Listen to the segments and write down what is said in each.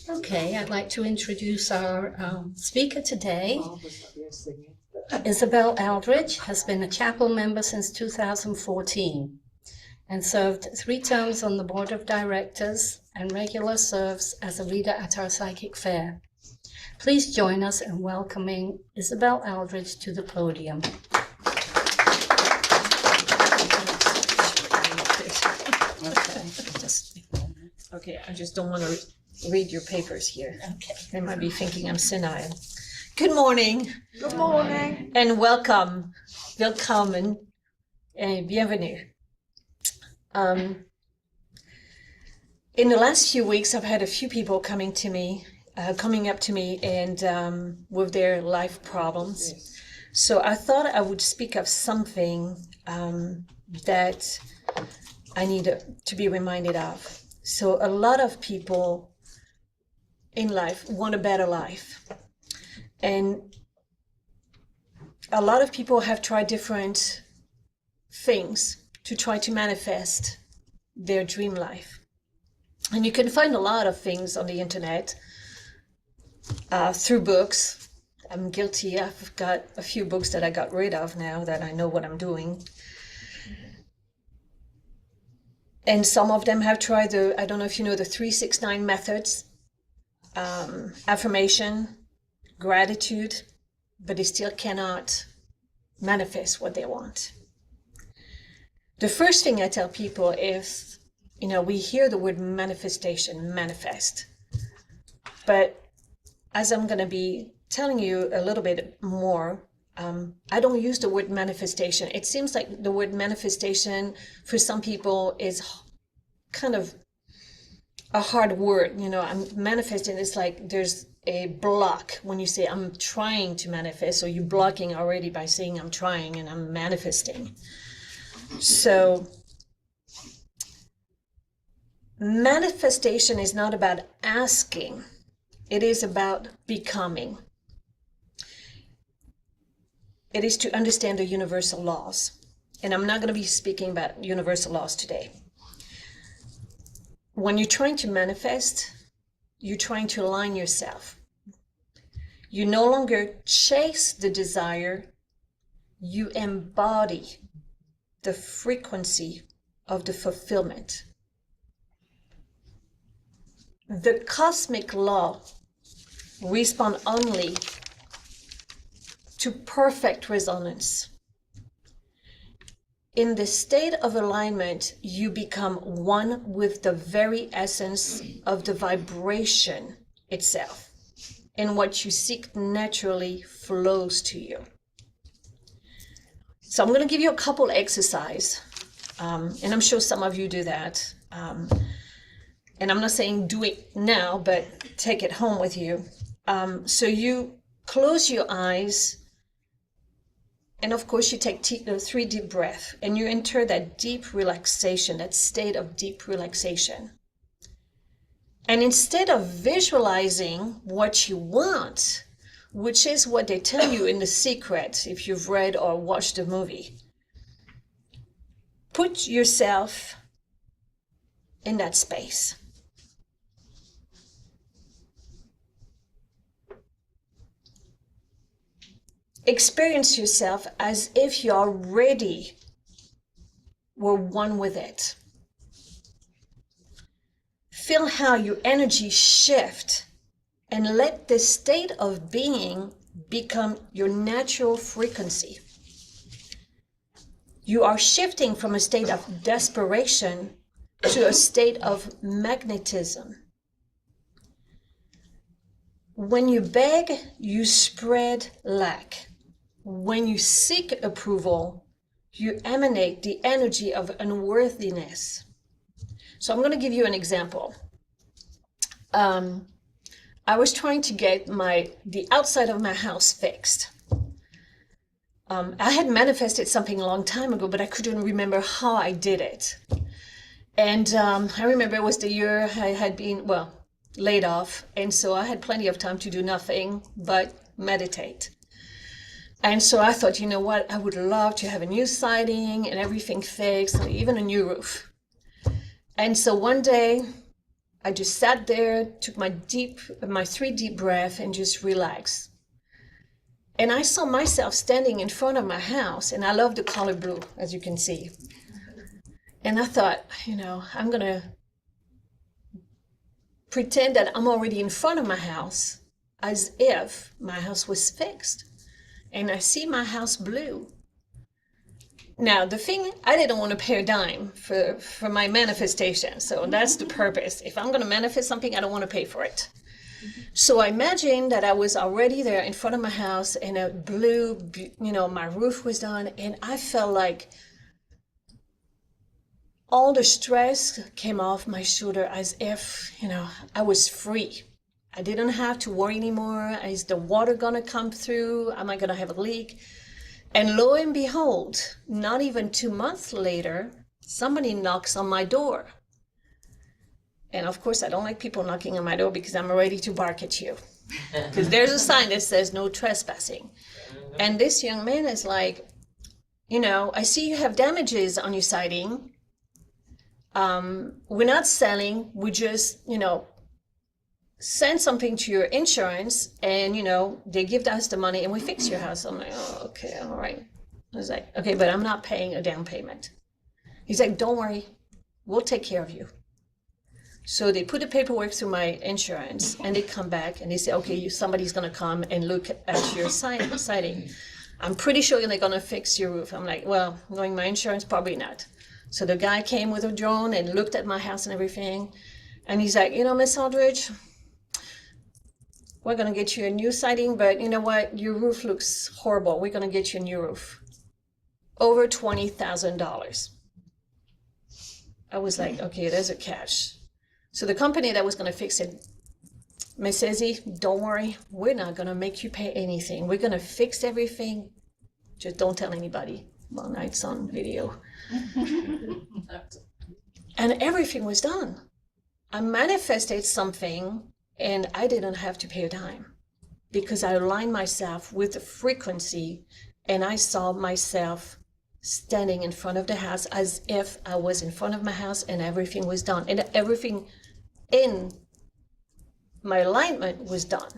Okay, I'd like to introduce our speaker today. Isabelle Aldridge has been a chapel member since 2014 and served 3 terms on the board of directors and regular serves as a leader at our psychic fair. Please join us in welcoming Isabelle Aldridge to the podium. Okay, I just don't want to read your papers here. Okay. They might be thinking I'm senile. Good morning. Good morning. And welcome. Willkommen and bienvenue. In the last few weeks, I've had a few people coming up to me and with their life problems. Yes. So I thought I would speak of something that I need to be reminded of. So a lot of people in life want a better life. And a lot of people have tried different things to try to manifest their dream life. And you can find a lot of things on the internet through books. I'm guilty. I've got a few books that I got rid of now that I know what I'm doing. And some of them have tried I don't know if you know the 369 methods, affirmation, gratitude, but they still cannot manifest what they want. The first thing I tell people is, we hear the word manifestation, manifest. But as I'm going to be telling you a little bit more, I don't use the word manifestation. It seems like the word manifestation for some people is kind of a hard word. I'm manifesting. It's like there's a block when you say I'm trying to manifest. So you're blocking already by saying I'm trying and I'm manifesting. So manifestation is not about asking. It is about becoming. It is to understand the universal laws. And I'm not going to be speaking about universal laws today. When you're trying to manifest, you're trying to align yourself. You no longer chase the desire, you embody the frequency of the fulfillment. The cosmic law responds only to perfect resonance. In the state of alignment, you become one with the very essence of the vibration itself. And what you seek naturally flows to you. So I'm going to give you a couple exercises. And I'm sure some of you do that. And I'm not saying do it now, but take it home with you. So you close your eyes. And of course, you take 3 deep breaths and you enter that deep relaxation, that state of deep relaxation. And instead of visualizing what you want, which is what they tell you in The Secret, if you've read or watched the movie, put yourself in that space. Experience yourself as if you already were one with it. Feel how your energy shifts and let this state of being become your natural frequency. You are shifting from a state of desperation to a state of magnetism. When you beg, you spread lack. When you seek approval, you emanate the energy of unworthiness. So I'm going to give you an example. I was trying to get the outside of my house fixed. I had manifested something a long time ago, but I couldn't remember how I did it. And I remember it was the year I had been, laid off. And so I had plenty of time to do nothing but meditate. And so I thought, you know what, I would love to have a new siding and everything fixed, even a new roof. And so one day I just sat there, took my 3 deep breaths and just relaxed. And I saw myself standing in front of my house, and I love the color blue, as you can see. And I thought, I'm going to pretend that I'm already in front of my house as if my house was fixed. And I see my house blue. Now, the thing, I didn't want to pay a dime for my manifestation. So that's the purpose. If I'm going to manifest something, I don't want to pay for it. So I imagined that I was already there in front of my house and a blue, my roof was done. And I felt like all the stress came off my shoulder as if, I was free. I didn't have to worry anymore. Is the water going to come through? Am I going to have a leak? And lo and behold, not even 2 months later, somebody knocks on my door. And of course, I don't like people knocking on my door because I'm ready to bark at you. Because there's a sign that says no trespassing. And this young man is like, I see you have damages on your siding. We're not selling. We just, send something to your insurance and, they give us the money and we fix your house. I'm like, oh, okay, all right. I was like, okay, but I'm not paying a down payment. He's like, don't worry, we'll take care of you. So they put the paperwork through my insurance and they come back and they say, okay, somebody's going to come and look at your siding. I'm pretty sure they're going to fix your roof. I'm like, well, knowing my insurance, probably not. So the guy came with a drone and looked at my house and everything. And he's like, Miss Aldridge, we're going to get you a new siding, but you know what? Your roof looks horrible. We're going to get you a new roof. Over $20,000. I was like, okay, there's a catch. So the company that was going to fix it, Miss Izzy, don't worry. We're not going to make you pay anything. We're going to fix everything. Just don't tell anybody. Well, now it's on video. And everything was done. I manifested something and I didn't have to pay a dime because I aligned myself with the frequency and I saw myself standing in front of the house as if I was in front of my house and everything was done. And everything in my alignment was done.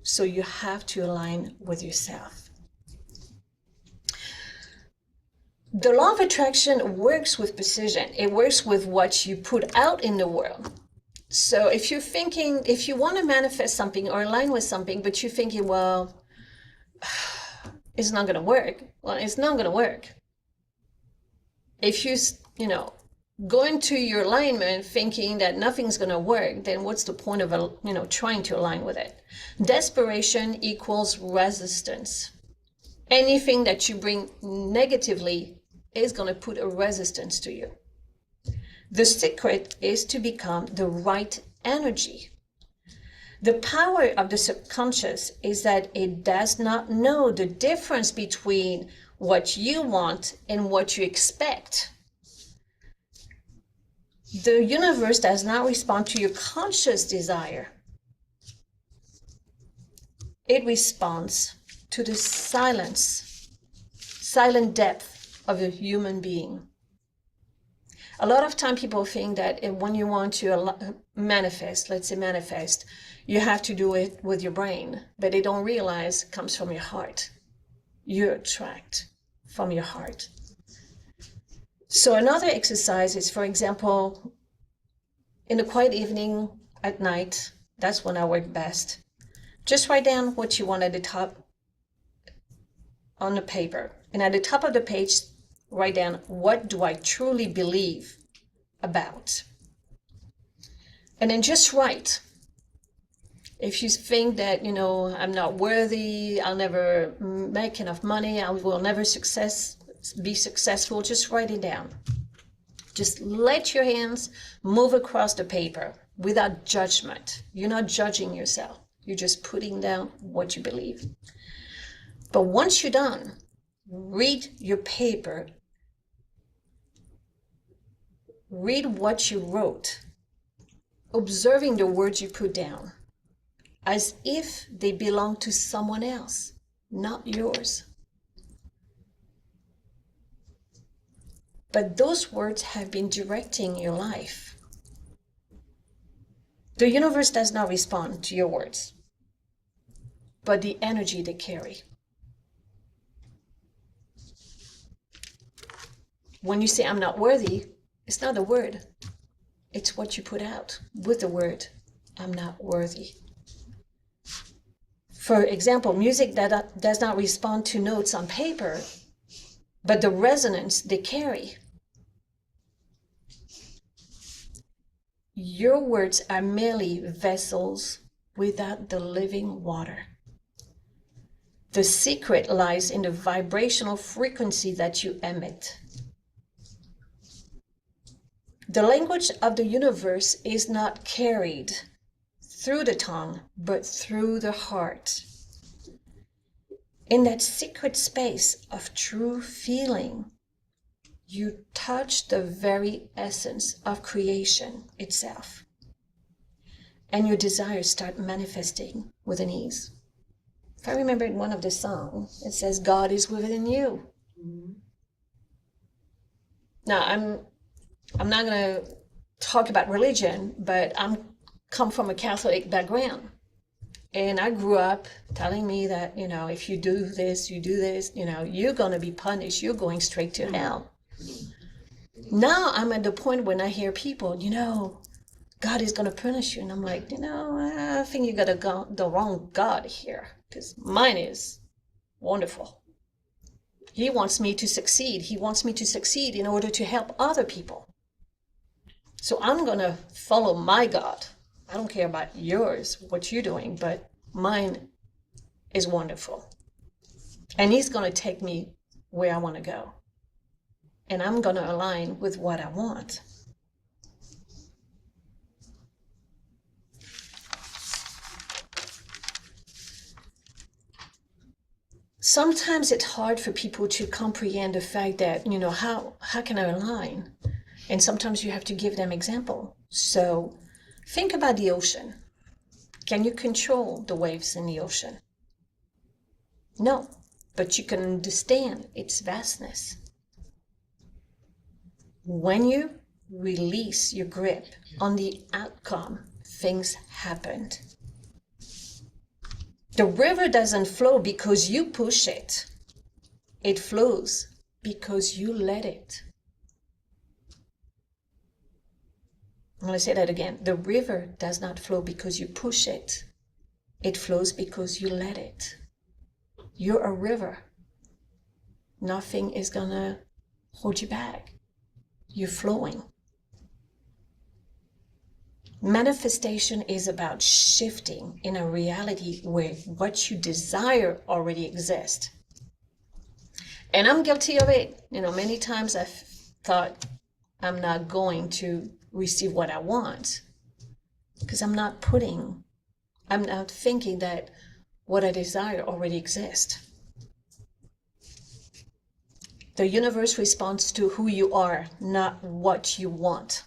So you have to align with yourself. The law of attraction works with precision. It works with what you put out in the world. So if you want to manifest something or align with something, but you're thinking, well, it's not going to work. Well, it's not going to work. If you, go into your alignment thinking that nothing's going to work, then what's the point of, trying to align with it? Desperation equals resistance. Anything that you bring negatively is going to put a resistance to you. The secret is to become the right energy. The power of the subconscious is that it does not know the difference between what you want and what you expect. The universe does not respond to your conscious desire. It responds to the silent depth of a human being. A lot of time people think that when you want to manifest, you have to do it with your brain, but they don't realize it comes from your heart. You attract from your heart. So another exercise is, for example, in the quiet evening at night, that's when I work best. Just write down what you want at the top on the paper. And at the top of the page, write down, what do I truly believe about? And then just write. If you think that, I'm not worthy, I'll never make enough money, I will never be successful, just write it down. Just let your hands move across the paper without judgment. You're not judging yourself. You're just putting down what you believe. But once you're done, read your paper. Read what you wrote, observing the words you put down, as if they belong to someone else, not yours. But those words have been directing your life. The universe does not respond to your words, but the energy they carry. When you say, I'm not worthy, it's not the word. It's what you put out with the word, I'm not worthy. For example, music that does not respond to notes on paper, but the resonance they carry. Your words are merely vessels without the living water. The secret lies in the vibrational frequency that you emit. The language of the universe is not carried through the tongue, but through the heart. In that secret space of true feeling, you touch the very essence of creation itself. And your desires start manifesting with an ease. If I remember in one of the songs, it says, God is within you. Mm-hmm. Now, I'm not going to talk about religion, but I'm come from a Catholic background. And I grew up telling me that, if you do this, you're going to be punished. You're going straight to hell. Now I'm at the point when I hear people, God is going to punish you. And I'm like, I think you got the wrong God here, because mine is wonderful. He wants me to succeed. He wants me to succeed in order to help other people. So I'm going to follow my God. I don't care about yours, what you're doing, but mine is wonderful. And he's going to take me where I want to go. And I'm going to align with what I want. Sometimes it's hard for people to comprehend the fact that, how can I align? And sometimes you have to give them example. So think about the ocean. Can you control the waves in the ocean? No, but you can understand its vastness. When you release your grip on the outcome, things happen. The river doesn't flow because you push it. It flows because you let it. I'm going to say that again. The river does not flow because you push it. It flows because you let it. You're a river. Nothing is going to hold you back. You're flowing. Manifestation is about shifting in a reality where what you desire already exists. And I'm guilty of it. Many times I've thought I'm not going to receive what I want because I'm not thinking that what I desire already exists. The universe responds to who you are, not what you want.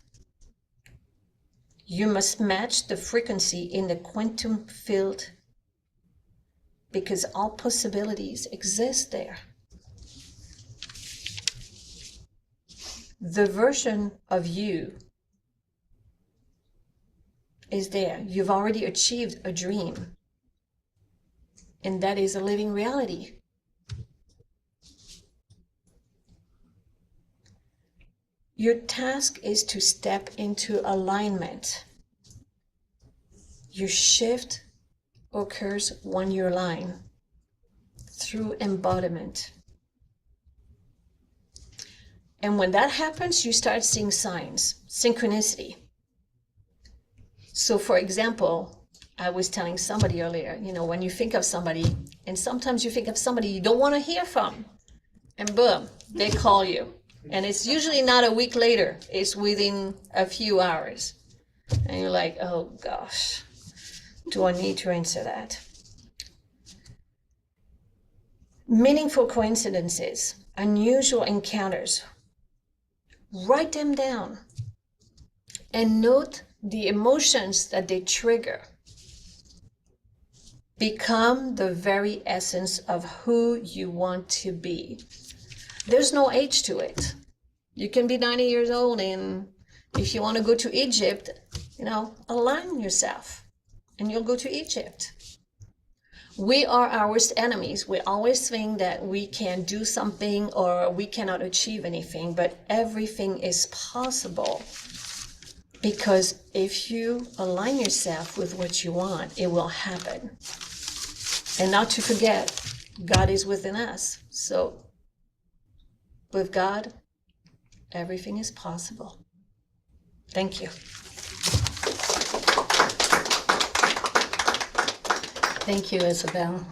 You must match the frequency in the quantum field because all possibilities exist there. The version of you is there. You've already achieved a dream, and that is a living reality. Your task is to step into alignment. Your shift occurs when you align through embodiment. And when that happens, you start seeing signs, synchronicity. So for example, I was telling somebody earlier, when you think of somebody, and sometimes you think of somebody you don't want to hear from, and boom, they call you. And it's usually not a week later, it's within a few hours. And you're like, oh gosh, do I need to answer that? Meaningful coincidences, unusual encounters. Write them down and note the emotions that they trigger. Become the very essence of who you want to be. There's no age to it. You can be 90 years old, and if you want to go to Egypt, Align yourself and you'll go to Egypt. We are our worst enemies. We always think that we can do something or we cannot achieve anything, but everything is possible. Because if you align yourself with what you want, it will happen. And not to forget, God is within us. So with God, everything is possible. Thank you. Thank you, Isabelle.